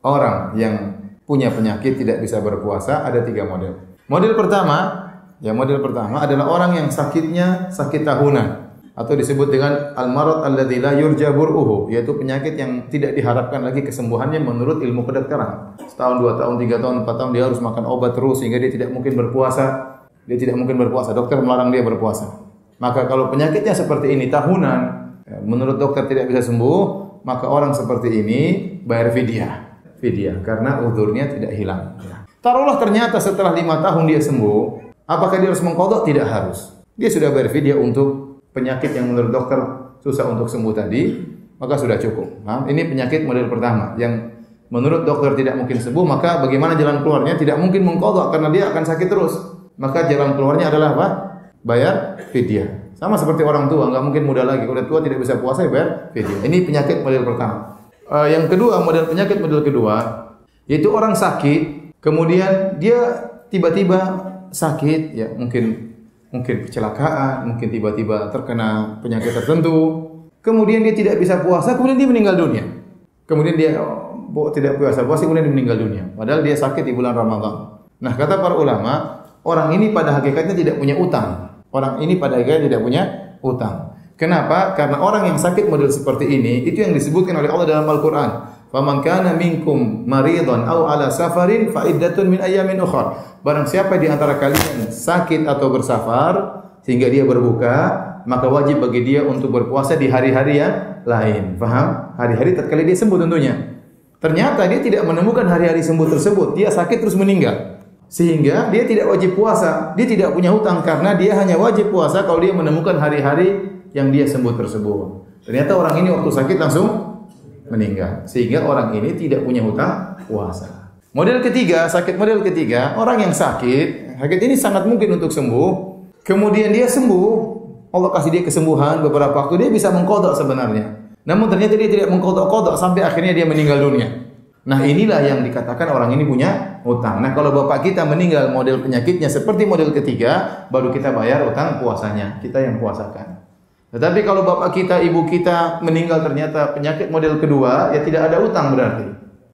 orang yang punya penyakit tidak bisa berpuasa ada 3 model. Model pertama adalah orang yang sakitnya sakit tahunan atau disebut dengan al-marad alladzi la yurja bur'uhu, yaitu penyakit yang tidak diharapkan lagi kesembuhannya menurut ilmu kedokteran. Setahun, 2 tahun, 3 tahun, 4 tahun dia harus makan obat terus sehingga dia tidak mungkin berpuasa. Dokter melarang dia berpuasa. Maka kalau penyakitnya seperti ini tahunan, menurut dokter tidak bisa sembuh, maka orang seperti ini bayar fidyah karena uzurnya tidak hilang. Taruhlah ternyata setelah 5 tahun dia sembuh, apakah dia harus mengqadha? Tidak harus. Dia sudah bayar fidyah untuk penyakit yang menurut dokter susah untuk sembuh tadi, maka sudah cukup. Nah, ini penyakit model pertama yang menurut dokter tidak mungkin sembuh, maka bagaimana jalan keluarnya? Tidak mungkin mengqadha karena dia akan sakit terus. Maka jalan keluarnya adalah apa? Bayar fidyah. Sama seperti orang tua, enggak mungkin muda lagi. Kalau tua tidak bisa puasa, ya bayar fidyah. Ini penyakit model pertama. Yang kedua, penyakit model kedua, yaitu orang sakit, kemudian dia tiba-tiba sakit, ya mungkin kecelakaan, mungkin tiba-tiba terkena penyakit tertentu, kemudian dia tidak bisa puasa, kemudian dia meninggal dunia. Kemudian dia tidak puasa, kemudian dia meninggal dunia. Padahal dia sakit di bulan Ramadan. Nah, kata para ulama, orang ini pada hakikatnya tidak punya utang. Kenapa? Karena orang yang sakit model seperti ini, itu yang disebutkan oleh Allah dalam Al-Quran. Faman kana minkum maridhan aw ala safarin fa iddatun min ayyamin ukhra. Barang siapa di antara kalian sakit atau bersafar sehingga dia berbuka, maka wajib bagi dia untuk berpuasa di hari-hari yang lain. Paham? Hari-hari tatkala dia sembuh tentunya. Ternyata dia tidak menemukan hari-hari sembuh tersebut. Dia sakit terus meninggal. Sehingga dia tidak wajib puasa. Dia tidak punya hutang karena dia hanya wajib puasa kalau dia menemukan hari-hari yang dia sembuh tersebut. Ternyata orang ini waktu sakit langsung meninggal. Sehingga orang ini tidak punya hutang puasa. Model ketiga, orang yang sakit ini sangat mungkin untuk sembuh. Kemudian dia sembuh, Allah kasih dia kesembuhan beberapa waktu, dia bisa mengqadha sebenarnya. Namun ternyata dia tidak mengqadha sampai akhirnya dia meninggal dunia. Nah, inilah yang dikatakan orang ini punya hutang. Nah, kalau bapak kita meninggal model penyakitnya seperti model ketiga, baru kita bayar hutang puasanya, kita yang puasakan. Tetapi kalau bapak kita, ibu kita meninggal ternyata penyakit model kedua, ya tidak ada utang berarti.